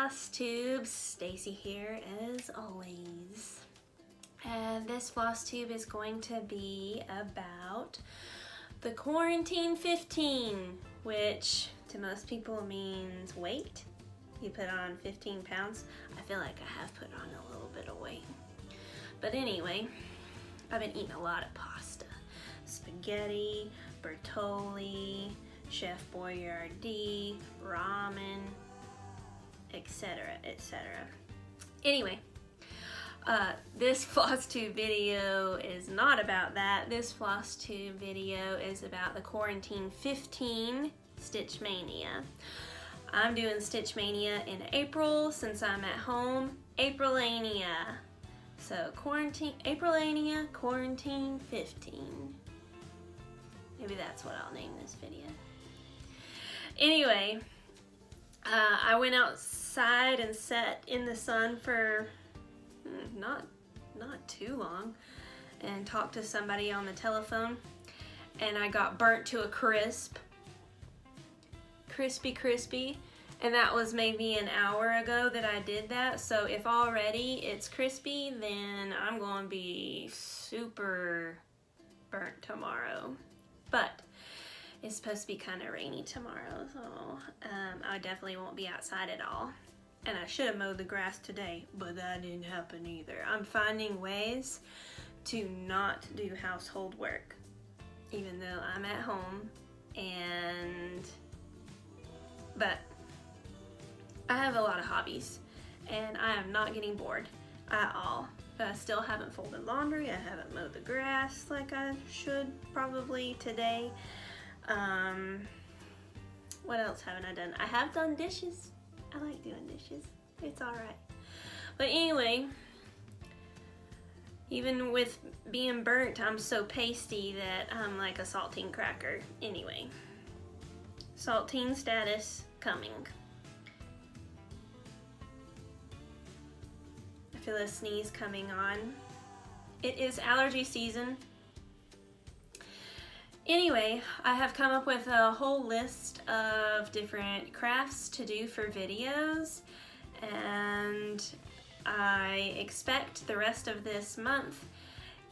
FlossTube. Stacy here as always. And this FlossTube is going to be about the Quarantine 15, which to most people means weight. You put on 15 pounds. I feel like I have put on a little bit of weight. But anyway, I've been eating a lot of pasta. Spaghetti, Bertolli, Chef Boyardee, ramen, etc, etc. Anyway, this FlossTube video is not about that. This FlossTube video is about the Quarantine 15 Stitch Maynia. I'm doing Stitch Maynia in April since I'm at home. Aprilania. So Aprilania Quarantine 15. Maybe that's what I'll name this video. Anyway, I went outside and sat in the sun for not too long and talked to somebody on the telephone, and I got burnt to a crisp. Crispy, and that was maybe an hour ago that I did that. So if already it's crispy, then I'm going to be super burnt tomorrow. But it's supposed to be kind of rainy tomorrow, so I definitely won't be outside at all. And I should have mowed the grass today, but that didn't happen either. I'm finding ways to not do household work, even though I'm at home, but I have a lot of hobbies, and I am not getting bored at all. But I still haven't folded laundry. I haven't mowed the grass like I should probably today. What else haven't I done? I have done dishes. I like doing dishes. It's alright. But anyway, even with being burnt, I'm so pasty that I'm like a saltine cracker. Anyway, saltine status coming. I feel a sneeze coming on. It is allergy season. Anyway, I have come up with a whole list of different crafts to do for videos, and I expect the rest of this month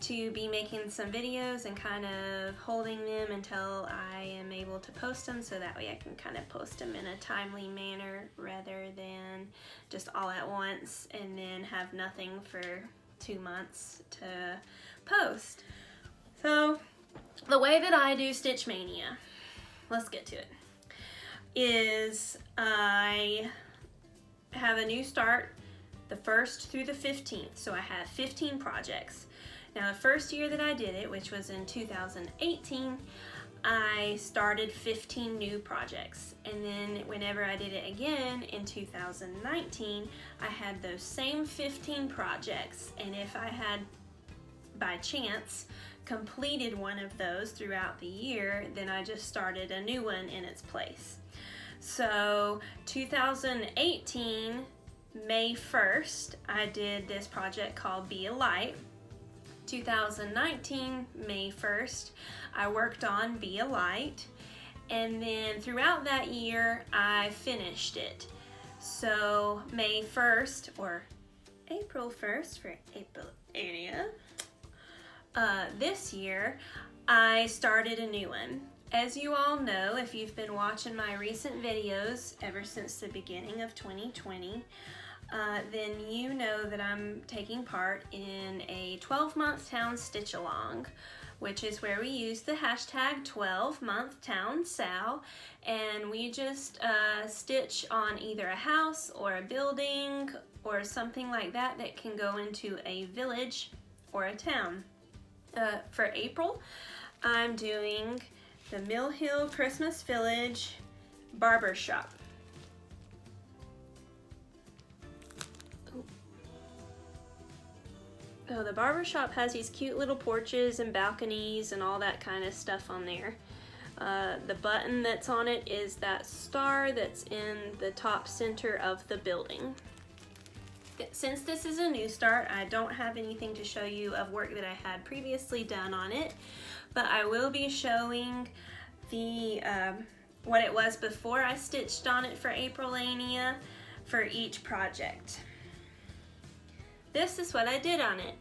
to be making some videos and kind of holding them until I am able to post them, so that way I can kind of post them in a timely manner rather than just all at once and then have nothing for 2 months to post. So the way that I do Stitch Maynia, let's get to it, is I have a new start the 1st through the 15th. So I have 15 projects. Now the first year that I did it, which was in 2018, I started 15 new projects. And then whenever I did it again in 2019, I had those same 15 projects. And if I had, by chance, completed one of those throughout the year, then I just started a new one in its place. So 2018, May 1st, I did this project called Be a Light. 2019, May 1st, I worked on Be a Light. And then throughout that year, I finished it. So May 1st, or April 1st for Aprilania, this year, I started a new one. As you all know, if you've been watching my recent videos ever since the beginning of 2020, then you know that I'm taking part in a 12-month town stitch along, which is where we use the hashtag 12monthTownSal, and we just stitch on either a house or a building or something like that that can go into a village or a town. For April, I'm doing the Mill Hill Christmas Village Barbershop. Oh, the barbershop has these cute little porches and balconies and all that kind of stuff on there. The button that's on it is that star that's in the top center of the building. Since this is a new start, I don't have anything to show you of work that I had previously done on it, but I will be showing the what it was before I stitched on it for Aprilania, for each project. This is what I did on it.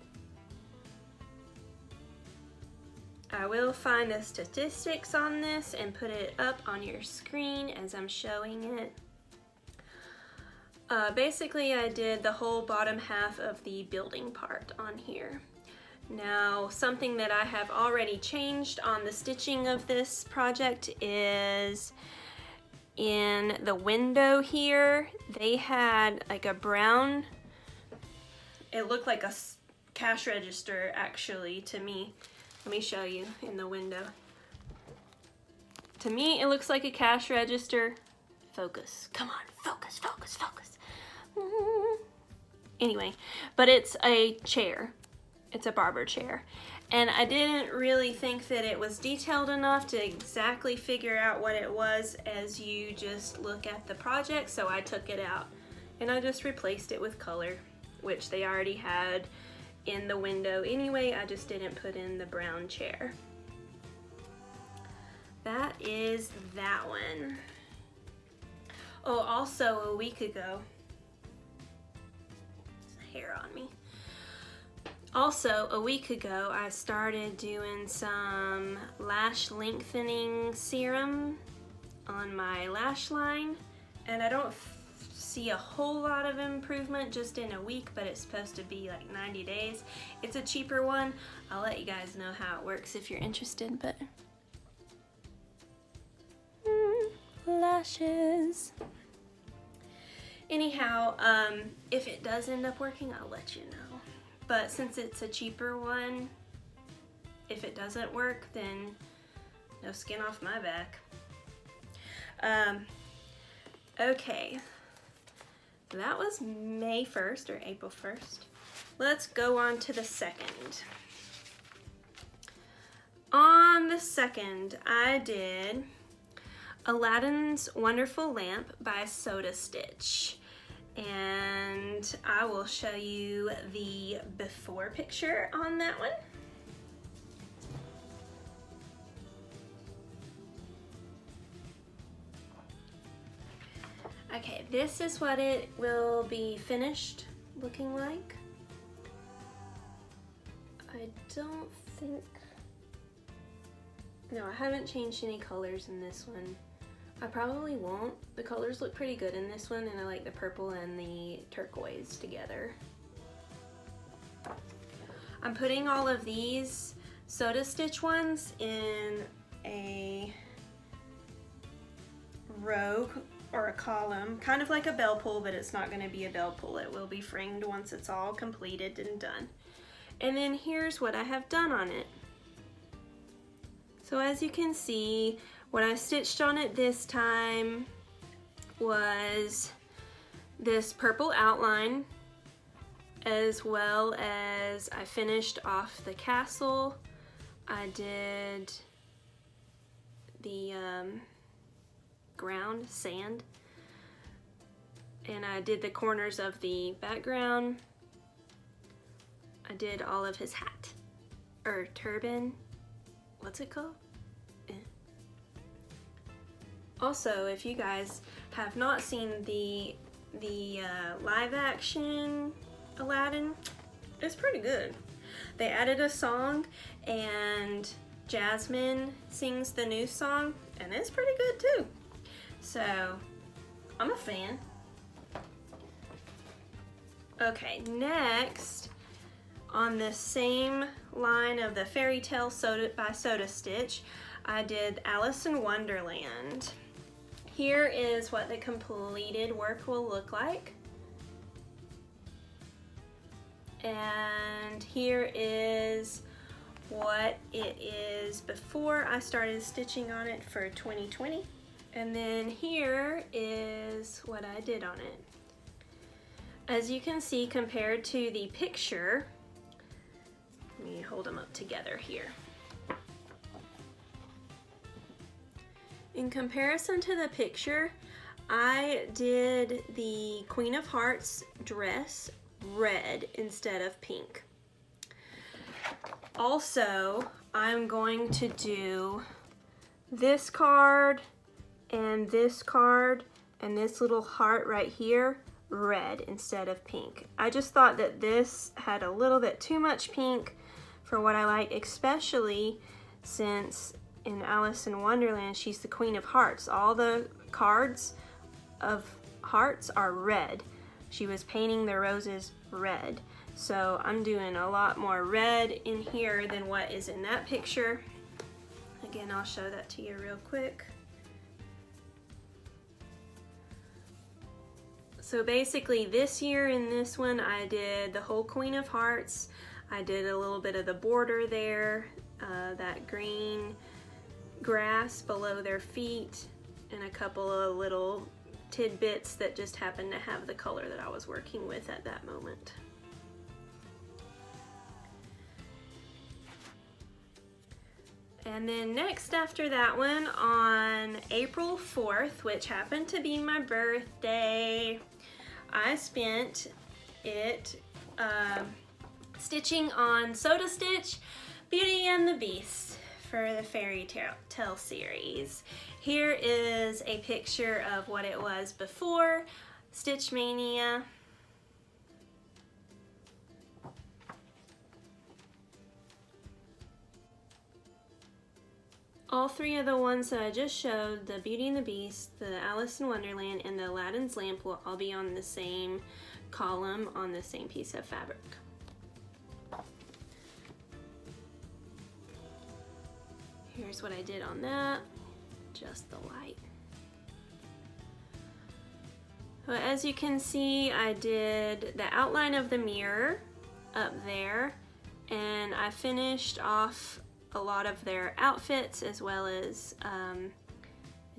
I will find the statistics on this and put it up on your screen as I'm showing it. Basically, I did the whole bottom half of the building part on here. Now, something that I have already changed on the stitching of this project is in the window here, they had like a brown, it looked like a cash register actually to me. Let me show you in the window. To me, it looks like a cash register. Focus, come on, focus, focus, focus. Anyway, but it's a chair. It's a barber chair. And I didn't really think that it was detailed enough to exactly figure out what it was as you just look at the project, so I took it out. And I just replaced it with color, which they already had in the window anyway. I just didn't put in the brown chair. That is that one. Oh, also a week ago, there's hair on me. Also a week ago, I started doing some lash lengthening serum on my lash line, and I don't see a whole lot of improvement just in a week, but it's supposed to be like 90 days. It's a cheaper one. I'll let you guys know how it works if you're interested, but lashes. Anyhow, if it does end up working, I'll let you know. But since it's a cheaper one, if it doesn't work, then no skin off my back. Okay. That was May 1st or April 1st. Let's go on to the 2nd. On the 2nd, I did Aladdin's Wonderful Lamp by Soda Stitch. And I will show you the before picture on that one. Okay, this is what it will be finished looking like. I don't think, no, I haven't changed any colors in this one. I probably won't. The colors look pretty good in this one, and I like the purple and the turquoise together. I'm putting all of these Soda Stitch ones in a row or a column, kind of like a bell pull, but it's not going to be a bell pull. It will be framed once it's all completed and done. And then here's what I have done on it. So as you can see, what I stitched on it this time was this purple outline, as well as I finished off the castle. I did the ground, sand, and I did the corners of the background. I did all of his hat, or turban, what's it called? Also, if you guys have not seen the live action Aladdin, it's pretty good. They added a song, and Jasmine sings the new song, and it's pretty good too. So, I'm a fan. Okay, next, on the same line of the Fairy Tale by Soda Stitch, I did Alice in Wonderland. Here is what the completed work will look like. And here is what it is before I started stitching on it for 2020. And then here is what I did on it. As you can see, compared to the picture, let me hold them up together here. In comparison to the picture, I did the Queen of Hearts dress red instead of pink. Also, I'm going to do this card and this little heart right here. red instead of pink. I just thought that this had a little bit too much pink for what I like, especially since in Alice in Wonderland she's the Queen of Hearts. All the cards of hearts are red. She was painting the roses red. So I'm doing a lot more red in here than what is in that picture. Again, I'll show that to you real quick. So basically this year in this one I did the whole Queen of Hearts. I did a little bit of the border there, that green grass below their feet, and a couple of little tidbits that just happened to have the color that I was working with at that moment. And then next after that one, on April 4th, which happened to be my birthday, I spent it stitching on Soda Stitch Beauty and the Beast for the fairy tale series. Here is a picture of what it was before Stitch Maynia. All three of the ones that I just showed, the Beauty and the Beast, the Alice in Wonderland, and the Aladdin's Lamp, will all be on the same column on the same piece of fabric. Here's what I did on that, just the light. Well, as you can see, I did the outline of the mirror up there, and I finished off a lot of their outfits, as well as I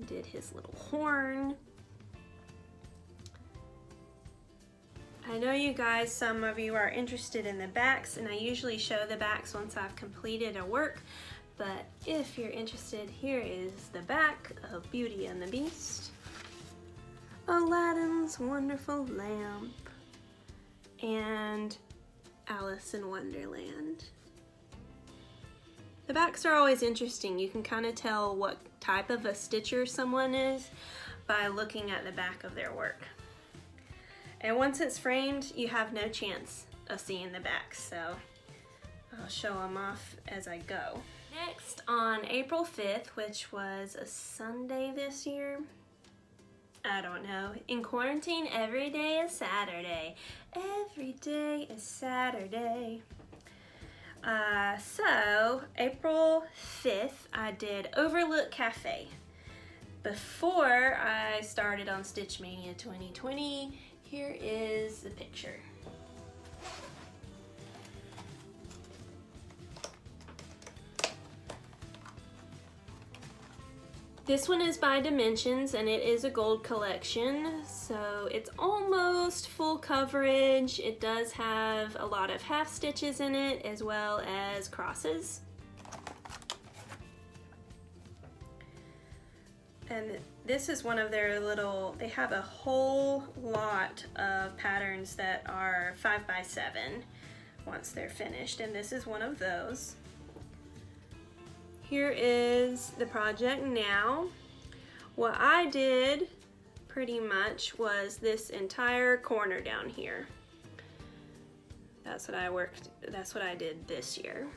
did his little horn. I know you guys, some of you are interested in the backs, and I usually show the backs once I've completed a work, but if you're interested, here is the back of Beauty and the Beast, Aladdin's Wonderful Lamp, and Alice in Wonderland. The backs are always interesting. You can kind of tell what type of a stitcher someone is by looking at the back of their work. And once it's framed, you have no chance of seeing the backs, so I'll show them off as I go. Next, on April 5th, which was a Sunday this year, I don't know. In quarantine, every day is Saturday. Every day is Saturday. So April 5th, I did Overlook Cafe. Before I started on Stitch Maynia 2020, here is the picture. This one is by Dimensions, and it is a gold collection, so it's almost full coverage. It does have a lot of half stitches in it, as well as crosses. And this is one of their little, they have a whole lot of patterns that are 5x7 once they're finished, and this is one of those. Here is the project now. What I did pretty much was this entire corner down here. That's what I did this year.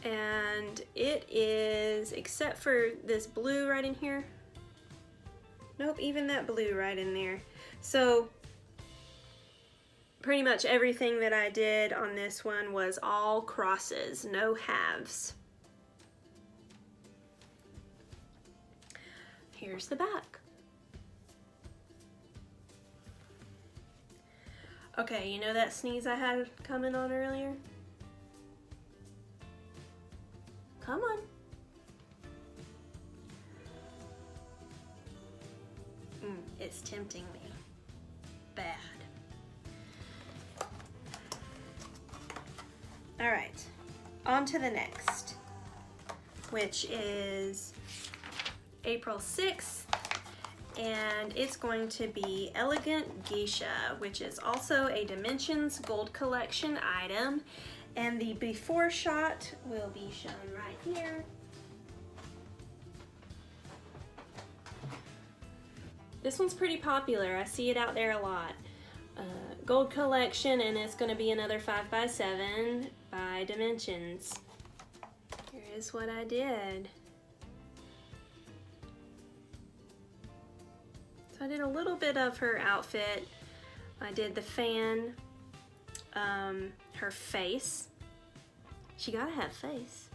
And it is, except for this blue right in here. Nope, even that blue right in there. So pretty much everything that I did on this one was all crosses, no halves. Here's the back. Okay, you know that sneeze I had coming on earlier? Come on. It's tempting me. Bad. All right, on to the next, which is April 6th, and it's going to be Elegant Geisha, which is also a Dimensions Gold Collection item, and the before shot will be shown right here. This one's pretty popular. I see it out there a lot. Gold collection, and it's going to be another 5x7 by Dimensions. Here is what I did. So I did a little bit of her outfit. I did the fan, her face. She gotta have face.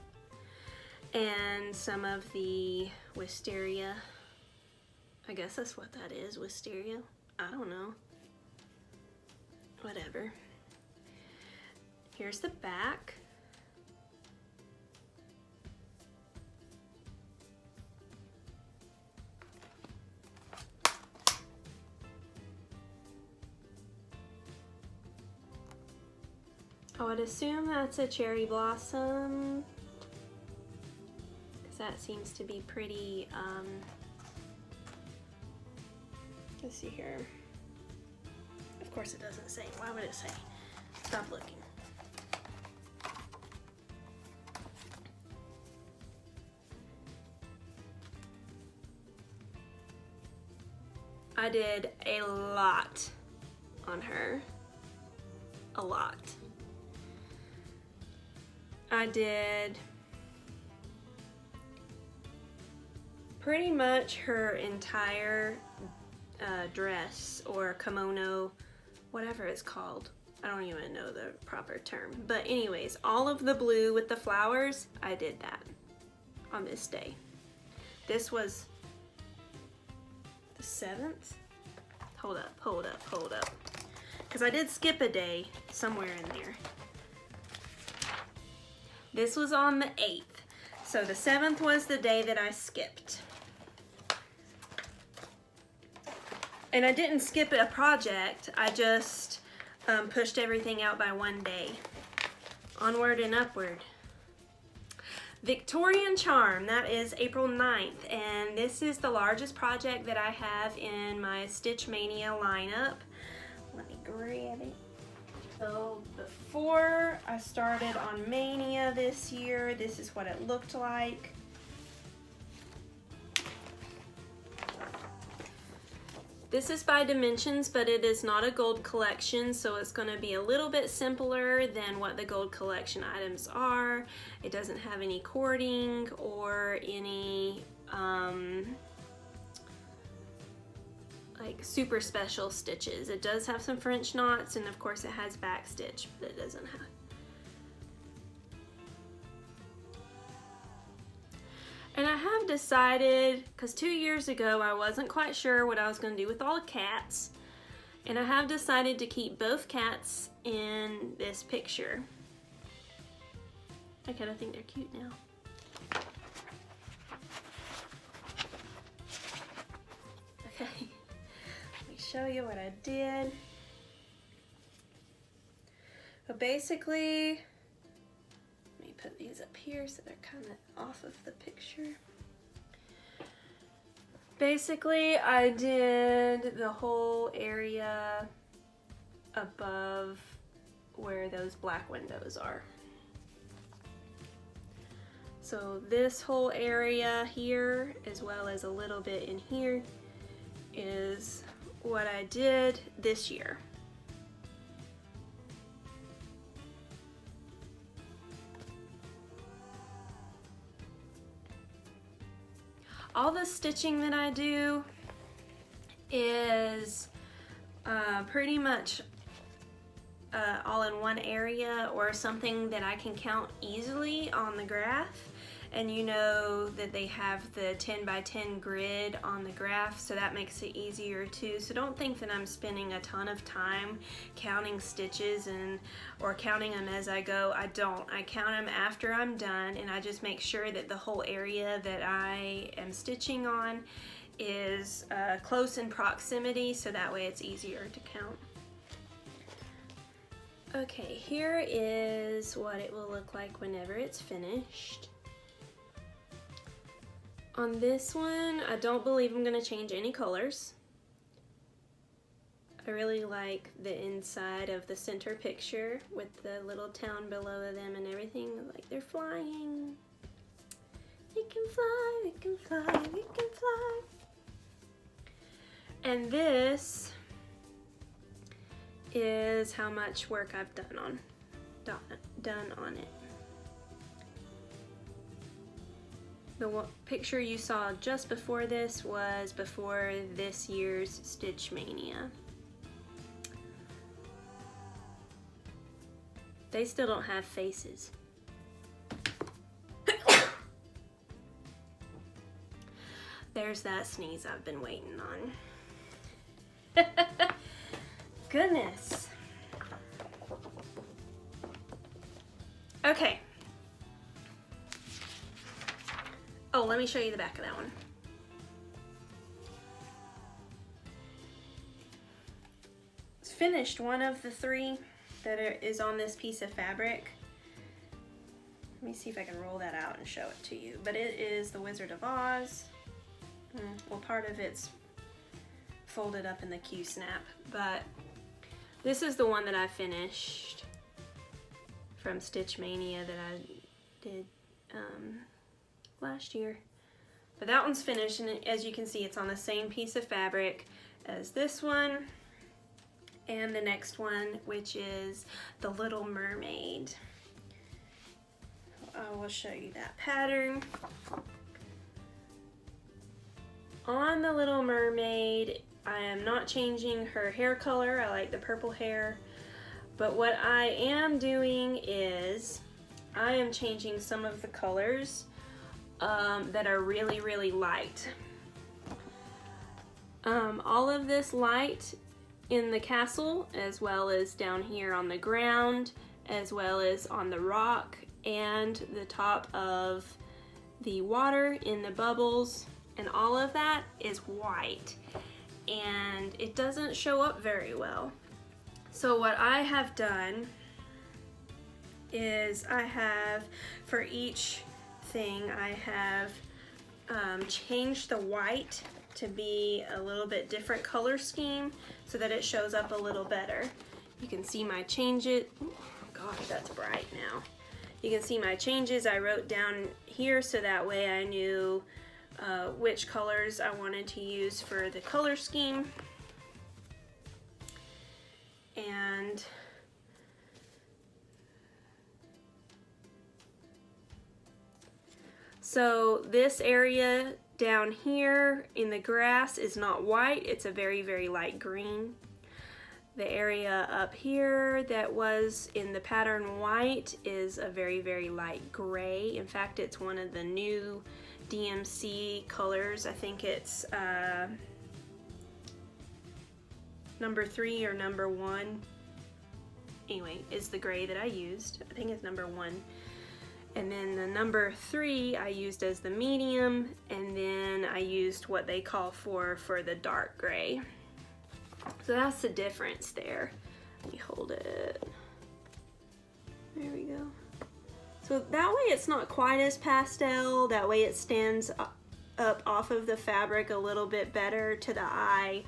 And some of the wisteria. I guess that's what that is, wisteria. I don't know. Whatever. Here's the back. I would assume that's a cherry blossom, because that seems to be pretty, let's see here. Of course it doesn't say. Why would it say? Stop looking. I did a lot on her. A lot. I did pretty much her entire dress or kimono, whatever it's called. I don't even know the proper term. But anyways, all of the blue with the flowers, I did that on this day. This was the 7th? Hold up, hold up, hold up. Because I did skip a day somewhere in there. This was on the 8th. So the 7th was the day that I skipped. And I didn't skip a project, I just pushed everything out by one day. Onward and upward. Victorian Charm, that is April 9th, and this is the largest project that I have in my Stitch Maynia lineup. Let me grab it. So before I started on Mania this year, this is what it looked like. This is by Dimensions, but it is not a gold collection, so it's going to be a little bit simpler than what the gold collection items are. It doesn't have any cording or any like super special stitches. It does have some French knots, and of course it has back stitch, but it doesn't have. And I have decided, because 2 years ago I wasn't quite sure what I was going to do with all the cats, and I have decided to keep both cats in this picture. I kind of think they're cute now. Okay, let me show you what I did. So basically, put these up here so they're kind of off of the picture. Basically, I did the whole area above where those black windows are. So this whole area here, as well as a little bit in here, is what I did this year. All the stitching that I do is pretty much all in one area or something that I can count easily on the graph. And you know that they have the 10 by 10 grid on the graph, so that makes it easier too. So don't think that I'm spending a ton of time counting stitches or counting them as I go. I don't. I count them after I'm done, and I just make sure that the whole area that I am stitching on is close in proximity, so that way it's easier to count. Okay, here is what it will look like whenever it's finished. On this one, I don't believe I'm going to change any colors. I really like the inside of the center picture with the little town below them and everything. Like they're flying. We can fly, we can fly, we can fly. And this is how much work I've done on it. The picture you saw just before this was before this year's Stitch Maynia. They still don't have faces. There's that sneeze I've been waiting on. Goodness. Okay. Oh, let me show you the back of that one. It's finished, one of the three that is on this piece of fabric. Let me see if I can roll that out and show it to you. But it is the Wizard of Oz. Well, part of it's folded up in the Q-snap, but this is the one that I finished from Stitch Maynia that I did last year. But that one's finished, and as you can see, it's on the same piece of fabric as this one and the next one, which is the Little Mermaid. I will show you that pattern. On the Little Mermaid, I am not changing her hair color. I like the purple hair. But what I am doing is I am changing some of the colors that are really, really light. All of this light in the castle, as well as down here on the ground, as well as on the rock and the top of the water in the bubbles, and all of that is white, and it doesn't show up very well. So what I have done is I have, for each thing, I have changed the white to be a little bit different color scheme so that it shows up a little better. You can see my changes. Oh gosh, that's bright now. You can see my changes I wrote down here so that way I knew which colors I wanted to use for the color scheme. And so this area down here in the grass is not white, it's a very, very light green. The area up here that was in the pattern white is a very, very light gray. In fact, it's one of the new DMC colors. I think it's number 3 or number 1. Anyway, is the gray that I used. I think it's number 1. And then the number 3 I used as the medium, and then I used what they call for the dark gray. So that's the difference there. Let me hold it. There we go. So that way it's not quite as pastel. That way it stands up off of the fabric a little bit better to the eye.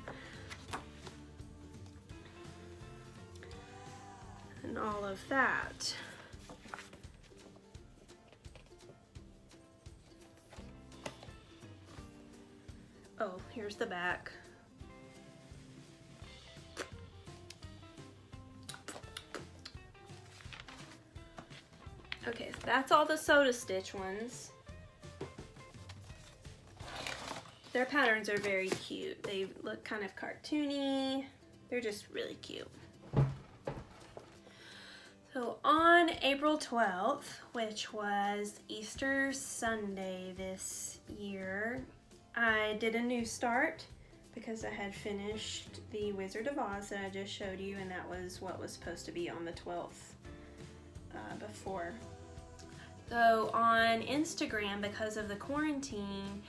And all of that. Oh, here's the back. Okay, so that's all the Soda Stitch ones. Their patterns are very cute. They look kind of cartoony. They're just really cute. So on April 12th, which was Easter Sunday this year, I did a new start because I had finished the Wizard of Oz that I just showed you, and that was what was supposed to be on the 12th before. So on Instagram, because of the quarantine,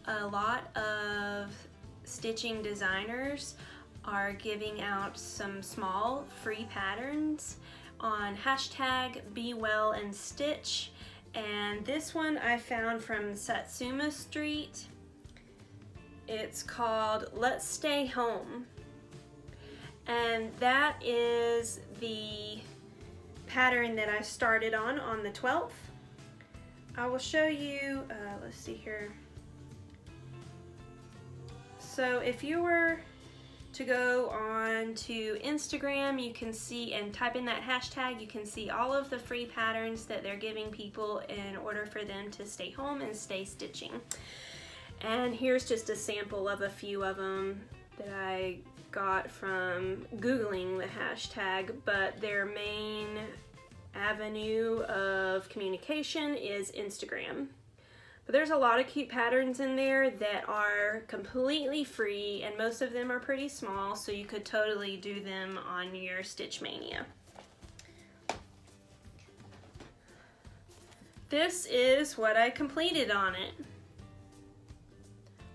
a lot of stitching designers are giving out some small free patterns on hashtag #BeWellAndStitch, and this one I found from Satsuma Street. It's called Let's Stay Home, and that is the pattern that I started on the 12th. I will show you, let's see here. So if you were to go on to Instagram. You can see, and type in that hashtag, you can see all of the free patterns that they're giving people in order for them to stay home and stay stitching. And here's just a sample of a few of them that I got from Googling the hashtag, but their main avenue of communication is Instagram. But there's a lot of cute patterns in there that are completely free, and most of them are pretty small, so you could totally do them on your Stitch Maynia. This is what I completed on it.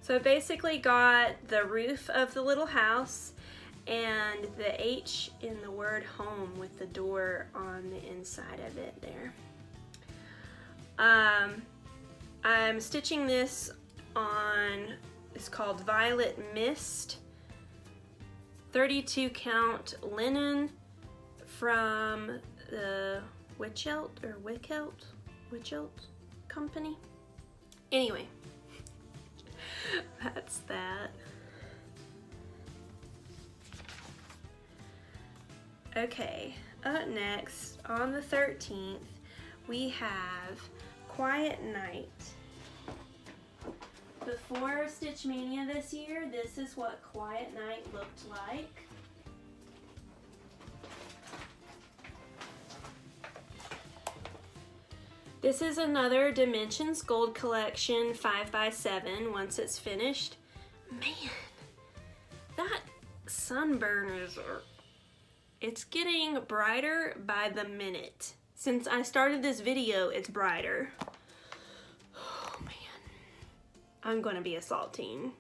So basically got the roof of the little house and the H in the word home with the door on the inside of it there. I'm stitching this on, it's called Violet Mist, 32 count linen from the Wichelt company. Anyway, that's that. Okay, up next on the 13th we have Quiet Night. Before Stitch Maynia this year, this is what Quiet Night looked like. This is another Dimensions Gold Collection 5x7 once it's finished. Man, that sunburn is, it's getting brighter by the minute. Since I started this video, it's brighter. Oh man, I'm gonna be a saltine.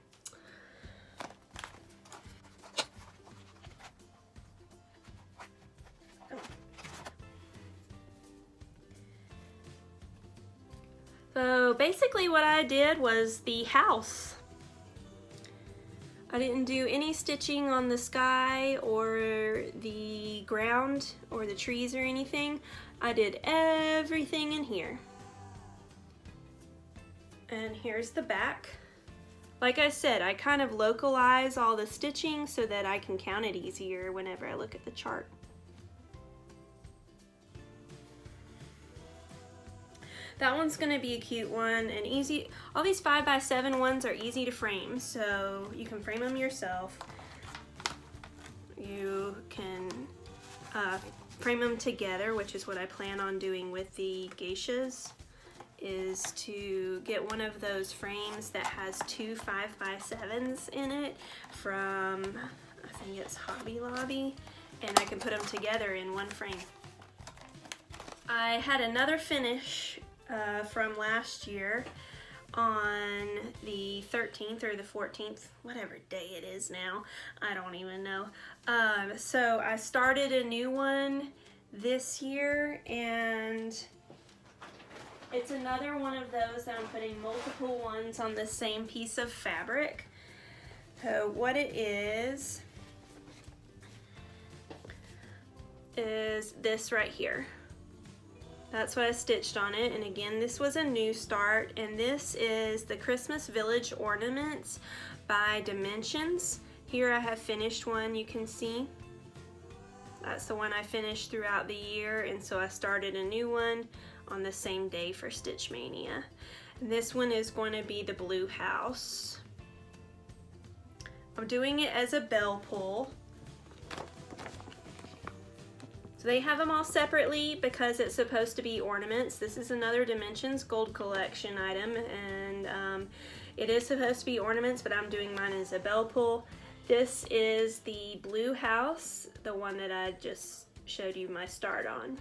So basically what I did was the house. I didn't do any stitching on the sky or the ground or the trees or anything. I did everything in here. And here's the back. Like I said, I kind of localize all the stitching so that I can count it easier whenever I look at the chart. That one's gonna be a cute one and easy. All these 5x7 ones are easy to frame, so you can frame them yourself. You can frame them together, which is what I plan on doing with the Geishas, is to get one of those frames that has two 5x7s in it from, I think it's Hobby Lobby, and I can put them together in one frame. I had another finish from last year on the 13th or the 14th, whatever day it is now, I don't even know. So I started a new one this year, and it's another one of those that I'm putting multiple ones on the same piece of fabric. So what it is this right here. That's what I stitched on it, and again, this was a new start, and this is the Christmas Village Ornaments by Dimensions. Here I have finished one, you can see. That's the one I finished throughout the year, and so I started a new one on the same day for Stitch Maynia. And this one is going to be the blue house. I'm doing it as a bell pull. So they have them all separately because it's supposed to be ornaments. This is another Dimensions Gold Collection item, and it is supposed to be ornaments, but I'm doing mine as a bell pull. This is the blue house, the one that I just showed you my start on.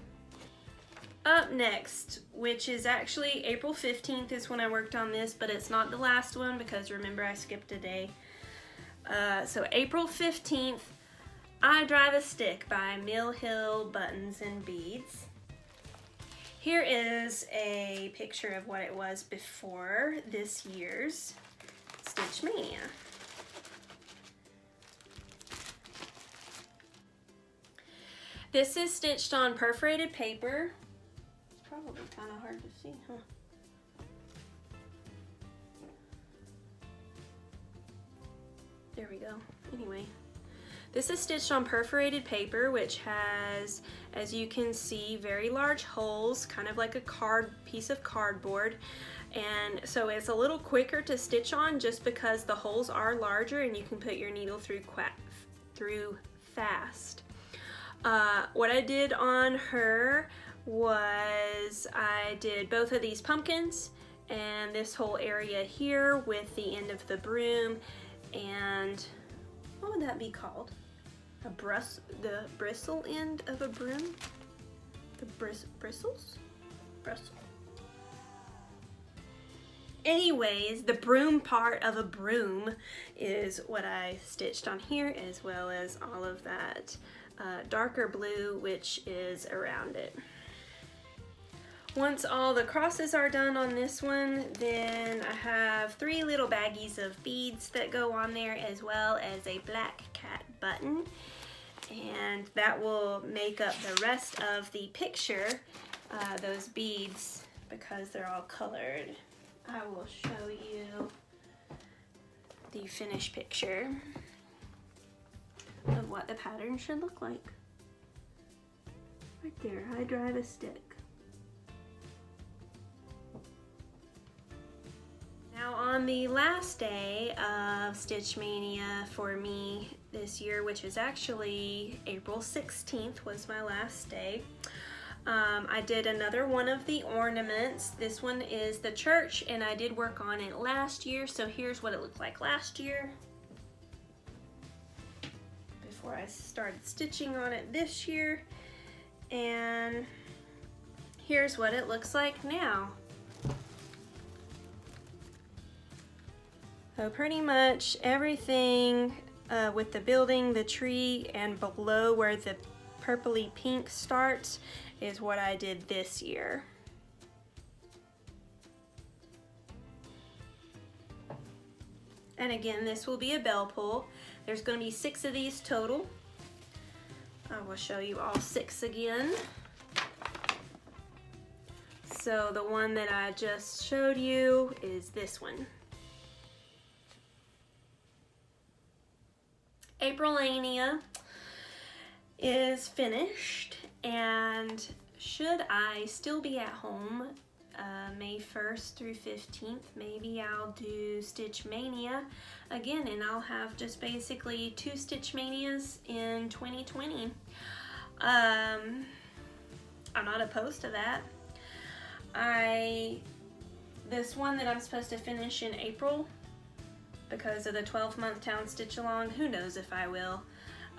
Up next, which is actually April 15th is when I worked on this, but it's not the last one because remember I skipped a day. So April 15th, I Drive a Stick by Mill Hill Buttons and Beads. Here is a picture of what it was before this year's Stitch Maynia. This is stitched on perforated paper. It's probably kind of hard to see, huh? There we go. Anyway. This is stitched on perforated paper, which has, as you can see, very large holes, kind of like a piece of cardboard. And so it's a little quicker to stitch on just because the holes are larger and you can put your needle through fast. What I did on her was I did both of these pumpkins and this whole area here with the end of the broom, and what would that be called? The bristle end of a broom? The bristles? Bristle. Anyways, the broom part of a broom is what I stitched on here, as well as all of that darker blue, which is around it. Once all the crosses are done on this one, then I have 3 little baggies of beads that go on there, as well as a black cat button. And that will make up the rest of the picture, those beads, because they're all colored. I will show you the finished picture of what the pattern should look like. Right there, I drive a stick. Now on the last day of Stitch Maynia for me this year, which is actually April 16th was my last day, I did another one of the ornaments. This one is the church, and I did work on it last year, so here's what it looked like last year before I started stitching on it this year, and here's what it looks like now. So pretty much everything with the building, the tree, and below where the purpley pink starts is what I did this year. And again, this will be a bell pull. There's going to be 6 of these total. I will show you all 6 again. So the one that I just showed you is this one. Aprilania is finished, and should I still be at home May 1st through 15th, maybe I'll do Stitch Maynia again, and I'll have just basically 2 Stitch Maynias in 2020. I'm not opposed to that. This one that I'm supposed to finish in April, because of the 12-month town stitch along, who knows if I will.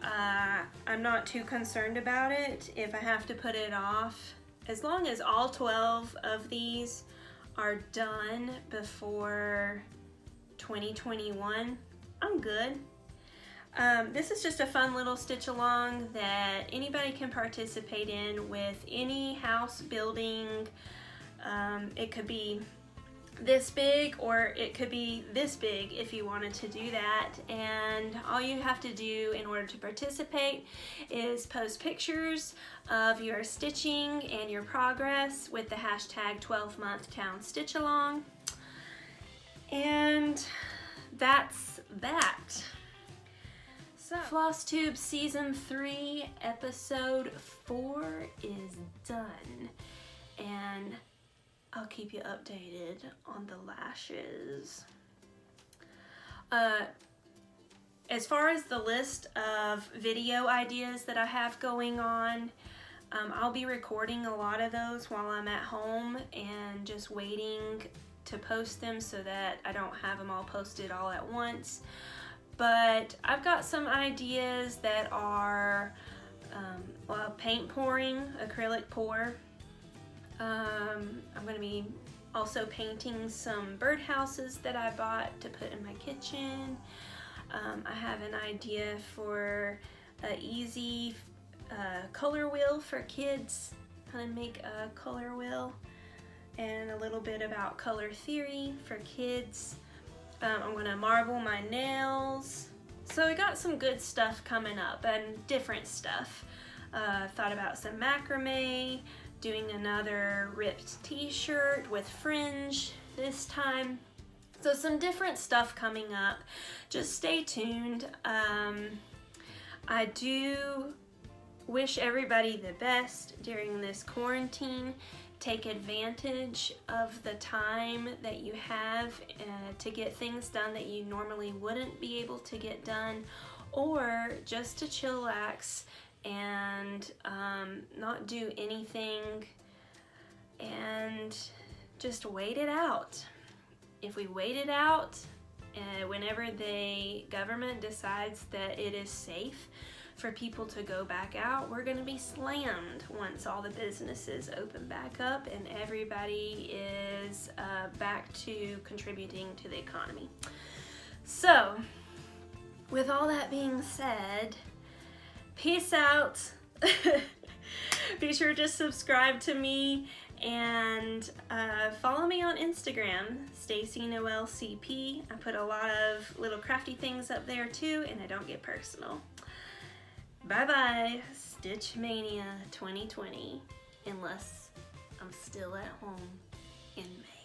I'm not too concerned about it if I have to put it off. As long as all 12 of these are done before 2021, I'm good. This is just a fun little stitch along that anybody can participate in with any house building. It could be this big, or it could be this big if you wanted to do that, and all you have to do in order to participate is post pictures of your stitching and your progress with the hashtag 12-month town stitch along, and that's that. So FlossTube Season 3 Episode 4 is done, and I'll keep you updated on the lashes. As far as the list of video ideas that I have going on, I'll be recording a lot of those while I'm at home and just waiting to post them so that I don't have them all posted all at once. But I've got some ideas that are paint pouring, acrylic pour. I'm going to be also painting some birdhouses that I bought to put in my kitchen. I have an idea for an easy color wheel for kids, how to make a color wheel, and a little bit about color theory for kids. I'm going to marble my nails. So we got some good stuff coming up and different stuff. Thought about some macrame, doing another ripped t-shirt with fringe this time. So some different stuff coming up. Just stay tuned. I do wish everybody the best during this quarantine. Take advantage of the time that you have to get things done that you normally wouldn't be able to get done, or just to chillax and not do anything and just wait it out. If we wait it out, whenever the government decides that it is safe for people to go back out, we're going to be slammed once all the businesses open back up and everybody is back to contributing to the economy. So, with all that being said, peace out. Be sure to subscribe to me and follow me on Instagram, StacyNoelCP. I put a lot of little crafty things up there too, and I don't get personal. Bye bye, Stitch Mania 2020, unless I'm still at home in May.